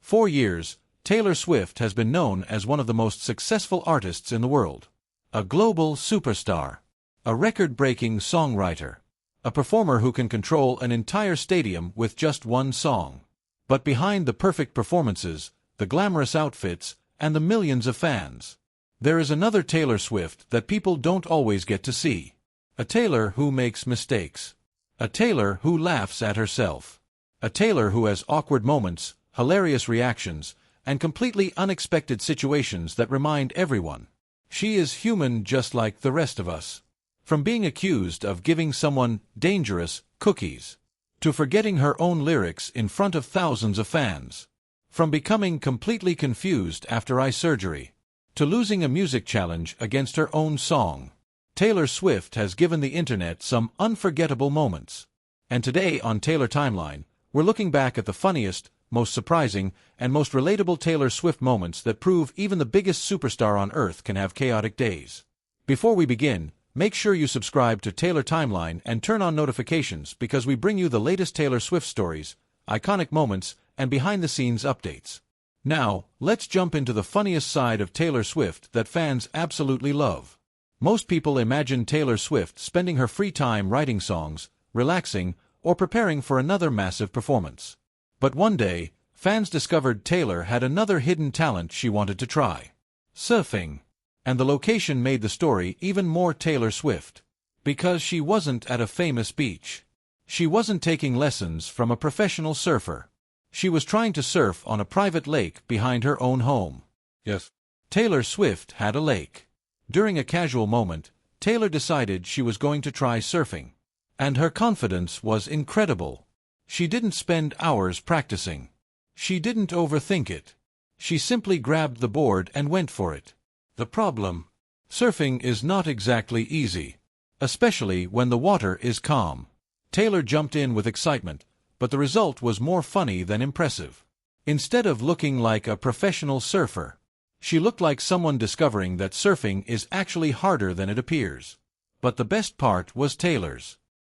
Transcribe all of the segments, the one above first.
For years, Taylor Swift has been known as one of the most successful artists in the world. A global superstar. A record-breaking songwriter. A performer who can control an entire stadium with just one song. But behind the perfect performances, the glamorous outfits, and the millions of fans, there is another Taylor Swift that people don't always get to see. A Taylor who makes mistakes. A Taylor who laughs at herself. A Taylor who has awkward moments, hilarious reactions, and completely unexpected situations that remind everyone she is human just like the rest of us. From being accused of giving someone dangerous cookies, to forgetting her own lyrics in front of thousands of fans. From becoming completely confused after eye surgery, to losing a music challenge against her own song, Taylor Swift has given the internet some unforgettable moments. And today on Taylor Timeline, we're looking back at the funniest, most surprising, and most relatable Taylor Swift moments that prove even the biggest superstar on earth can have chaotic days. Before we begin, make sure you subscribe to Taylor Timeline and turn on notifications because we bring you the latest Taylor Swift stories, iconic moments, and behind-the-scenes updates. Now, let's jump into the funniest side of Taylor Swift that fans absolutely love. Most people imagine Taylor Swift spending her free time writing songs, relaxing, or preparing for another massive performance. But one day, fans discovered Taylor had another hidden talent she wanted to try. Surfing. And the location made the story even more Taylor Swift. Because she wasn't at a famous beach. She wasn't taking lessons from a professional surfer. She was trying to surf on a private lake behind her own home. Yes. Taylor Swift had a lake. During a casual moment, Taylor decided she was going to try surfing. And her confidence was incredible. She didn't spend hours practicing. She didn't overthink it. She simply grabbed the board and went for it. The problem? Surfing is not exactly easy. Especially when the water is calm. Taylor jumped in with excitement, but the result was more funny than impressive. Instead of looking like a professional surfer, she looked like someone discovering that surfing is actually harder than it appears. But the best part was Taylor's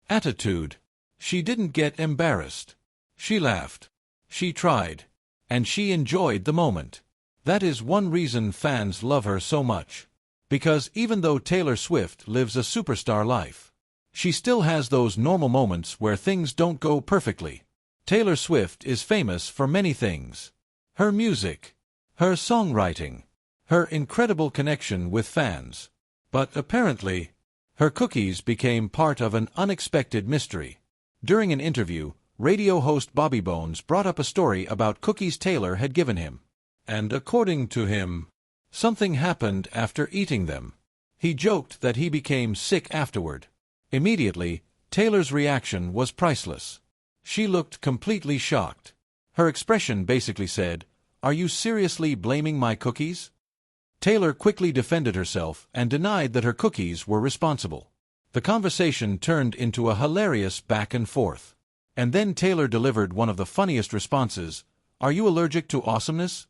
attitude. She didn't get embarrassed. She laughed. She tried. And she enjoyed the moment. That is one reason fans love her so much. Because even though Taylor Swift lives a superstar life, she still has those normal moments where things don't go perfectly. Taylor Swift is famous for many things. Her music, her songwriting, her incredible connection with fans. But apparently, her cookies became part of an unexpected mystery. During an interview, radio host Bobby Bones brought up a story about cookies Taylor had given him. And according to him, something happened after eating them. He joked that he became sick afterward. Immediately, Taylor's reaction was priceless. She looked completely shocked. Her expression basically said, "Are you seriously blaming my cookies?" Taylor quickly defended herself and denied that her cookies were responsible. The conversation turned into a hilarious back and forth. And then Taylor delivered one of the funniest responses, "Are you allergic to awesomeness?"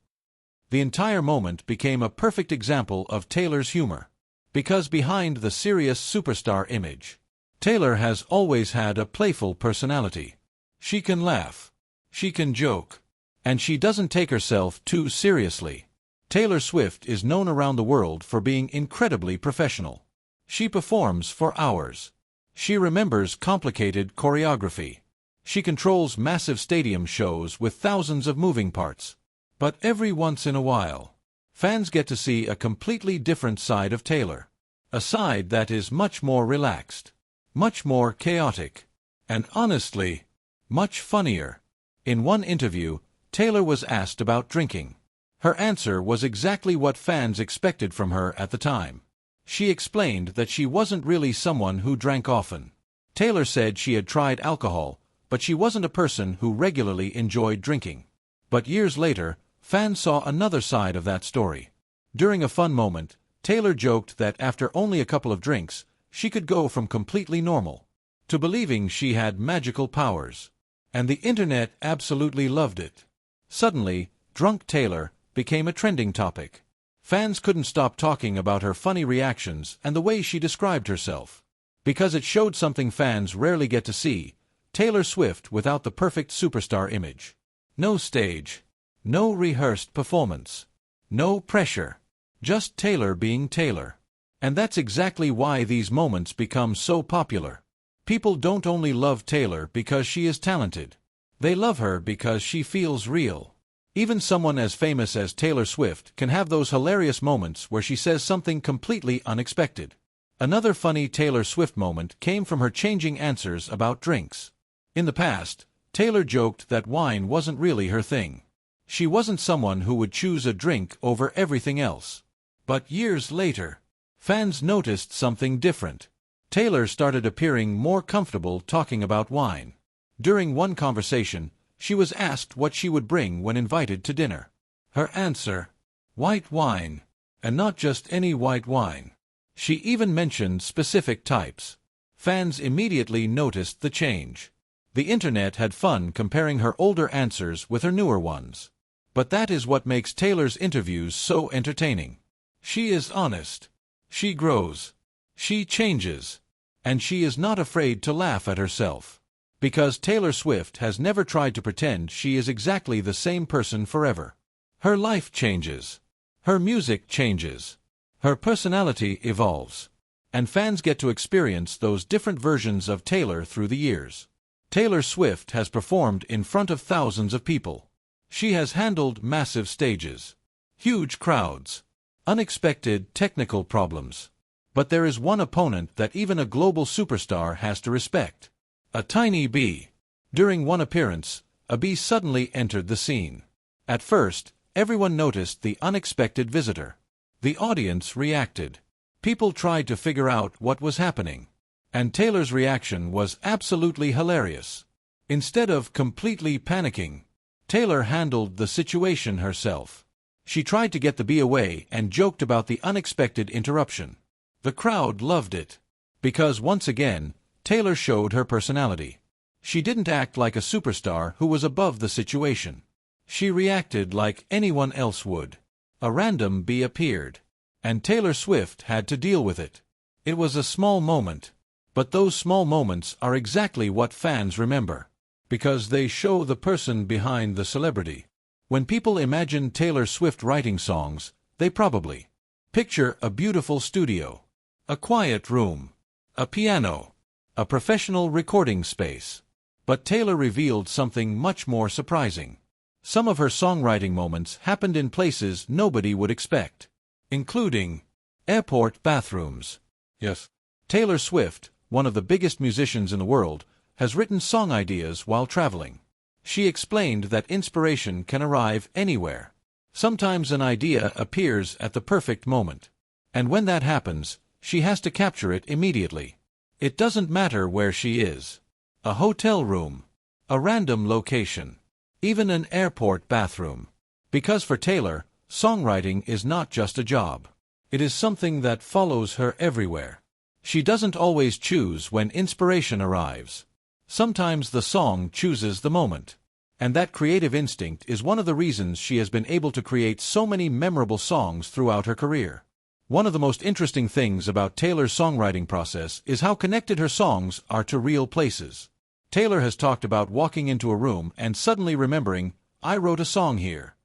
The entire moment became a perfect example of Taylor's humor. Because behind the serious superstar image, Taylor has always had a playful personality. She can laugh. She can joke. And she doesn't take herself too seriously. Taylor Swift is known around the world for being incredibly professional. She performs for hours. She remembers complicated choreography. She controls massive stadium shows with thousands of moving parts. But every once in a while, fans get to see a completely different side of Taylor. A side that is much more relaxed, much more chaotic, and honestly, much funnier. In one interview, Taylor was asked about drinking. Her answer was exactly what fans expected from her at the time. She explained that she wasn't really someone who drank often. Taylor said she had tried alcohol, but she wasn't a person who regularly enjoyed drinking. But years later, fans saw another side of that story. During a fun moment, Taylor joked that after only a couple of drinks, she could go from completely normal to believing she had magical powers. And the internet absolutely loved it. Suddenly, Drunk Taylor became a trending topic. Fans couldn't stop talking about her funny reactions and the way she described herself. Because it showed something fans rarely get to see, Taylor Swift without the perfect superstar image. No stage. No rehearsed performance. No pressure. Just Taylor being Taylor. And that's exactly why these moments become so popular. People don't only love Taylor because she is talented. They love her because she feels real. Even someone as famous as Taylor Swift can have those hilarious moments where she says something completely unexpected. Another funny Taylor Swift moment came from her changing answers about drinks. In the past, Taylor joked that wine wasn't really her thing. She wasn't someone who would choose a drink over everything else. But years later, fans noticed something different. Taylor started appearing more comfortable talking about wine. During one conversation, she was asked what she would bring when invited to dinner. Her answer: white wine. And not just any white wine. She even mentioned specific types. Fans immediately noticed the change. The internet had fun comparing her older answers with her newer ones. But that is what makes Taylor's interviews so entertaining. She is honest. She grows. She changes. And she is not afraid to laugh at herself. Because Taylor Swift has never tried to pretend she is exactly the same person forever. Her life changes. Her music changes. Her personality evolves. And fans get to experience those different versions of Taylor through the years. Taylor Swift has performed in front of thousands of people. She has handled massive stages, huge crowds, unexpected technical problems. But there is one opponent that even a global superstar has to respect. A tiny bee. During one appearance, a bee suddenly entered the scene. At first, everyone noticed the unexpected visitor. The audience reacted. People tried to figure out what was happening. And Taylor's reaction was absolutely hilarious. Instead of completely panicking, Taylor handled the situation herself. She tried to get the bee away and joked about the unexpected interruption. The crowd loved it. Because once again, Taylor showed her personality. She didn't act like a superstar who was above the situation. She reacted like anyone else would. A random bee appeared. And Taylor Swift had to deal with it. It was a small moment. But those small moments are exactly what fans remember. Because they show the person behind the celebrity. When people imagine Taylor Swift writing songs, they probably picture a beautiful studio, a quiet room, a piano, a professional recording space. But Taylor revealed something much more surprising. Some of her songwriting moments happened in places nobody would expect, including airport bathrooms. Yes. Taylor Swift, one of the biggest musicians in the world, has written song ideas while traveling. She explained that inspiration can arrive anywhere. Sometimes an idea appears at the perfect moment. And when that happens, she has to capture it immediately. It doesn't matter where she is. A hotel room, a random location, even an airport bathroom. Because for Taylor, songwriting is not just a job. It is something that follows her everywhere. She doesn't always choose when inspiration arrives. Sometimes the song chooses the moment. And that creative instinct is one of the reasons she has been able to create so many memorable songs throughout her career. One of the most interesting things about Taylor's songwriting process is how connected her songs are to real places. Taylor has talked about walking into a room and suddenly remembering, I wrote a song here.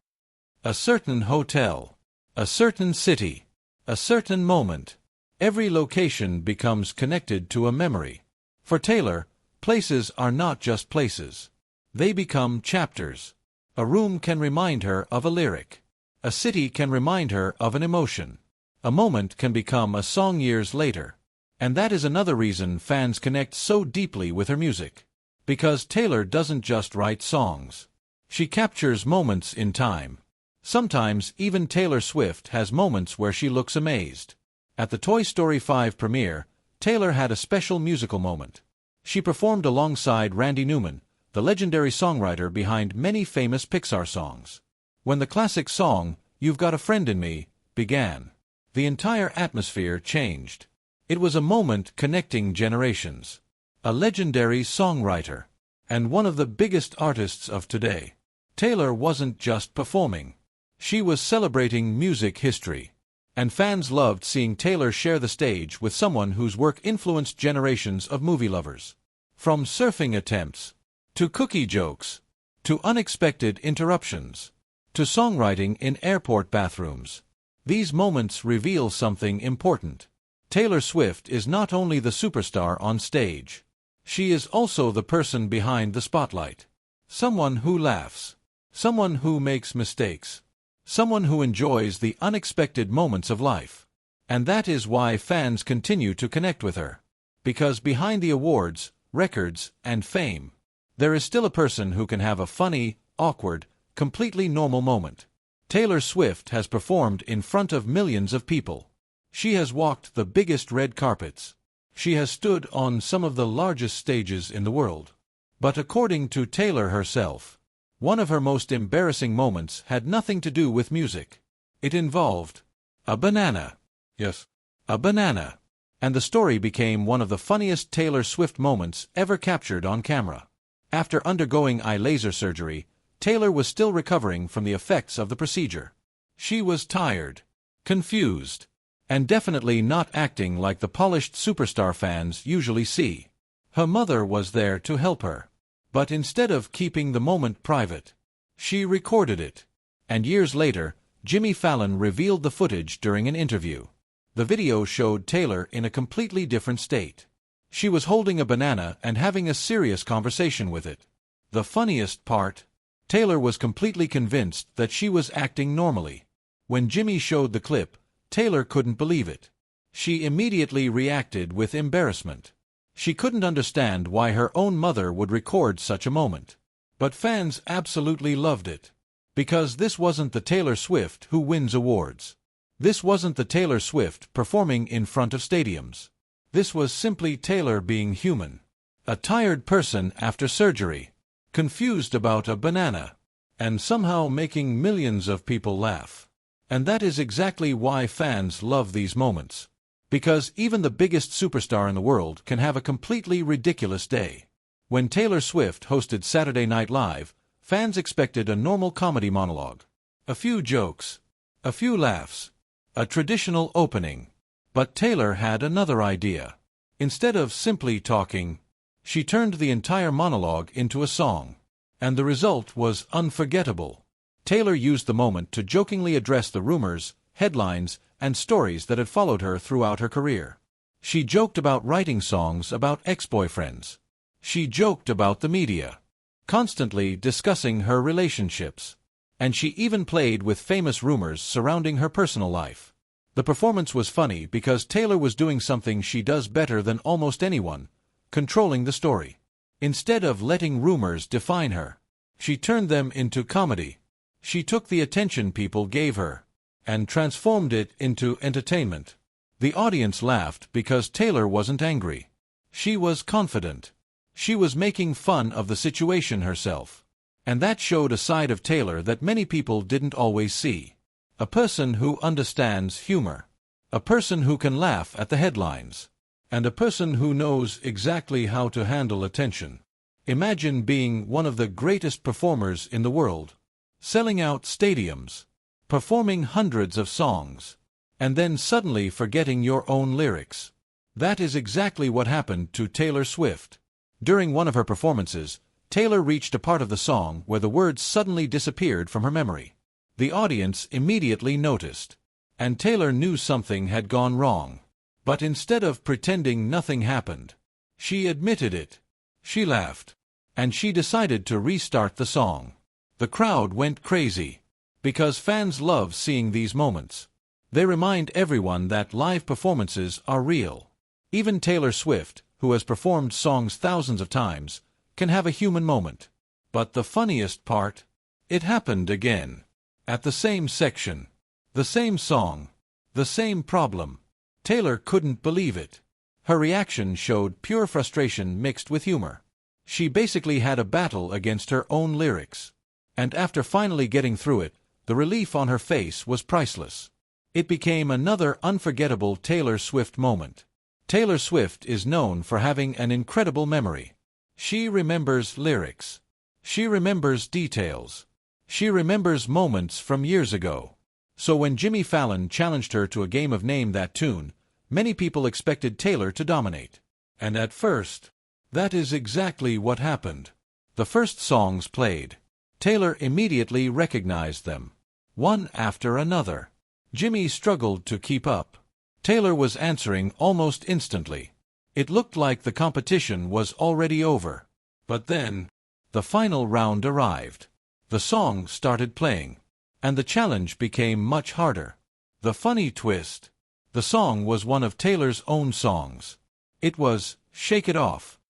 A certain hotel, a certain city, a certain moment. Every location becomes connected to a memory. For Taylor, places are not just places. They become chapters. A room can remind her of a lyric. A city can remind her of an emotion. A moment can become a song years later. And that is another reason fans connect so deeply with her music. Because Taylor doesn't just write songs. She captures moments in time. Sometimes even Taylor Swift has moments where she looks amazed. At the Toy Story 5 premiere, Taylor had a special musical moment. She performed alongside Randy Newman, the legendary songwriter behind many famous Pixar songs. When the classic song, You've Got a Friend in Me, began, the entire atmosphere changed. It was a moment connecting generations. A legendary songwriter. And one of the biggest artists of today. Taylor wasn't just performing. She was celebrating music history. And fans loved seeing Taylor share the stage with someone whose work influenced generations of movie lovers. From surfing attempts, to cookie jokes, to unexpected interruptions. to songwriting in airport bathrooms. These moments reveal something important. Taylor Swift is not only the superstar on stage. She is also the person behind the spotlight. Someone who laughs. Someone who makes mistakes. Someone who enjoys the unexpected moments of life. And that is why fans continue to connect with her. Because behind the awards, records, and fame, there is still a person who can have a funny, awkward, completely normal moment. Taylor Swift has performed in front of millions of people. She has walked the biggest red carpets. She has stood on some of the largest stages in the world. But according to Taylor herself, one of her most embarrassing moments had nothing to do with music. It involved a banana. Yes, a banana. And the story became one of the funniest Taylor Swift moments ever captured on camera. After undergoing eye laser surgery, Taylor was still recovering from the effects of the procedure. She was tired, confused, and definitely not acting like the polished superstar fans usually see. Her mother was there to help her. But instead of keeping the moment private, she recorded it. And years later, Jimmy Fallon revealed the footage during an interview. The video showed Taylor in a completely different state. She was holding a banana and having a serious conversation with it. The funniest part, Taylor was completely convinced that she was acting normally. When Jimmy showed the clip, Taylor couldn't believe it. She immediately reacted with embarrassment. She couldn't understand why her own mother would record such a moment. But fans absolutely loved it. Because this wasn't the Taylor Swift who wins awards. This wasn't the Taylor Swift performing in front of stadiums. This was simply Taylor being human. A tired person after surgery, confused about a banana, and somehow making millions of people laugh. And that is exactly why fans love these moments. Because even the biggest superstar in the world can have a completely ridiculous day. When Taylor Swift hosted Saturday Night Live, fans expected a normal comedy monologue. A few jokes. A few laughs. A traditional opening. But Taylor had another idea. Instead of simply talking, she turned the entire monologue into a song. And the result was unforgettable. Taylor used the moment to jokingly address the rumors, headlines, and stories that had followed her throughout her career. She joked about writing songs about ex-boyfriends. She joked about the media, constantly discussing her relationships. And she even played with famous rumors surrounding her personal life. The performance was funny because Taylor was doing something she does better than almost anyone, controlling the story. Instead of letting rumors define her, she turned them into comedy. She took the attention people gave her and transformed it into entertainment. The audience laughed because Taylor wasn't angry. She was confident. She was making fun of the situation herself. And that showed a side of Taylor that many people didn't always see. A person who understands humor. A person who can laugh at the headlines. And a person who knows exactly how to handle attention. Imagine being one of the greatest performers in the world. Selling out stadiums. Performing hundreds of songs. And then suddenly forgetting your own lyrics. That is exactly what happened to Taylor Swift. During one of her performances, Taylor reached a part of the song where the words suddenly disappeared from her memory. The audience immediately noticed. And Taylor knew something had gone wrong. But instead of pretending nothing happened, she admitted it. She laughed. And she decided to restart the song. The crowd went crazy. Because fans love seeing these moments. They remind everyone that live performances are real. Even Taylor Swift, who has performed songs thousands of times, can have a human moment. But the funniest part? It happened again. At the same section. The same song. The same problem. Taylor couldn't believe it. Her reaction showed pure frustration mixed with humor. She basically had a battle against her own lyrics. And after finally getting through it, the relief on her face was priceless. It became another unforgettable Taylor Swift moment. Taylor Swift is known for having an incredible memory. She remembers lyrics. She remembers details. She remembers moments from years ago. So when Jimmy Fallon challenged her to a game of Name That Tune, many people expected Taylor to dominate. And at first, that is exactly what happened. The first songs played. Taylor immediately recognized them, one after another. Jimmy struggled to keep up. Taylor was answering almost instantly. It looked like the competition was already over. But then, the final round arrived. The song started playing, and the challenge became much harder. The funny twist: the song was one of Taylor's own songs. It was "Shake It Off,"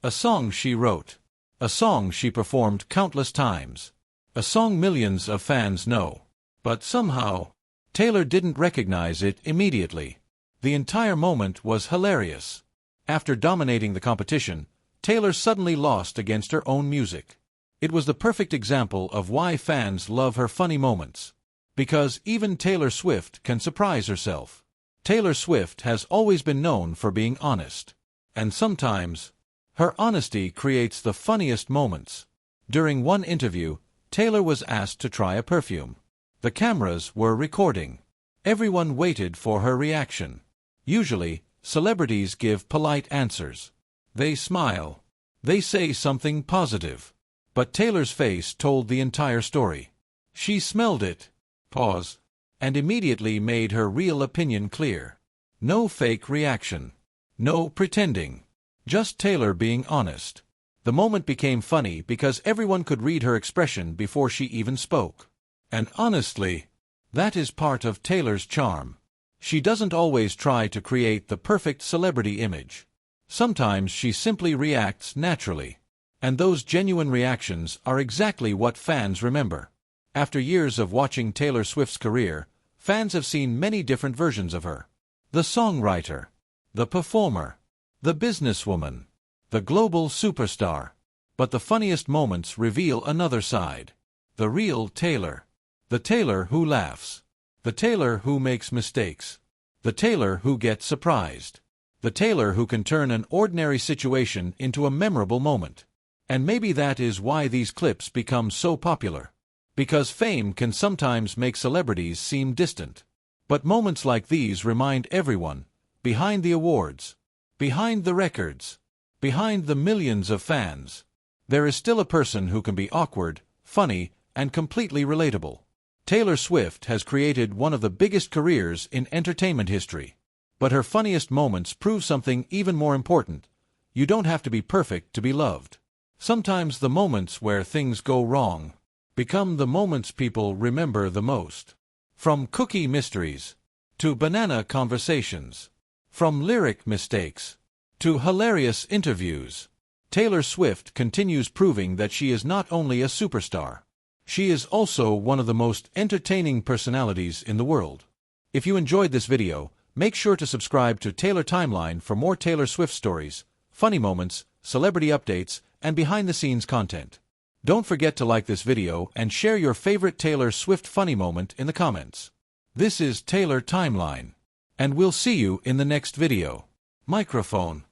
a song she wrote, a song she performed countless times, a song millions of fans know. But somehow, Taylor didn't recognize it immediately. The entire moment was hilarious. After dominating the competition, Taylor suddenly lost against her own music. It was the perfect example of why fans love her funny moments. Because even Taylor Swift can surprise herself. Taylor Swift has always been known for being honest. And sometimes, her honesty creates the funniest moments. During one interview, Taylor was asked to try a perfume. The cameras were recording. Everyone waited for her reaction. Usually, celebrities give polite answers. They smile. They say something positive. But Taylor's face told the entire story. She smelled it, paused, and immediately made her real opinion clear. No fake reaction. No pretending. Just Taylor being honest. The moment became funny because everyone could read her expression before she even spoke. And honestly, that is part of Taylor's charm. She doesn't always try to create the perfect celebrity image. Sometimes she simply reacts naturally. And those genuine reactions are exactly what fans remember. After years of watching Taylor Swift's career, fans have seen many different versions of her. The songwriter, the performer, the businesswoman, the global superstar. But the funniest moments reveal another side. The real Taylor. The Taylor who laughs. The Taylor who makes mistakes. The Taylor who gets surprised. The Taylor who can turn an ordinary situation into a memorable moment. And maybe that is why these clips become so popular. Because fame can sometimes make celebrities seem distant. But moments like these remind everyone, behind the awards, behind the records, behind the millions of fans, there is still a person who can be awkward, funny, and completely relatable. Taylor Swift has created one of the biggest careers in entertainment history. But her funniest moments prove something even more important. You don't have to be perfect to be loved. Sometimes the moments where things go wrong become the moments people remember the most. From cookie mysteries to banana conversations, from lyric mistakes to hilarious interviews, Taylor Swift continues proving that she is not only a superstar, she is also one of the most entertaining personalities in the world. If you enjoyed this video, make sure to subscribe to Taylor Timeline for more Taylor Swift stories, funny moments, celebrity updates, and behind-the-scenes content. Don't forget to like this video and share your favorite Taylor Swift funny moment in the comments. This is Taylor Timeline, and we'll see you in the next video. Microphone.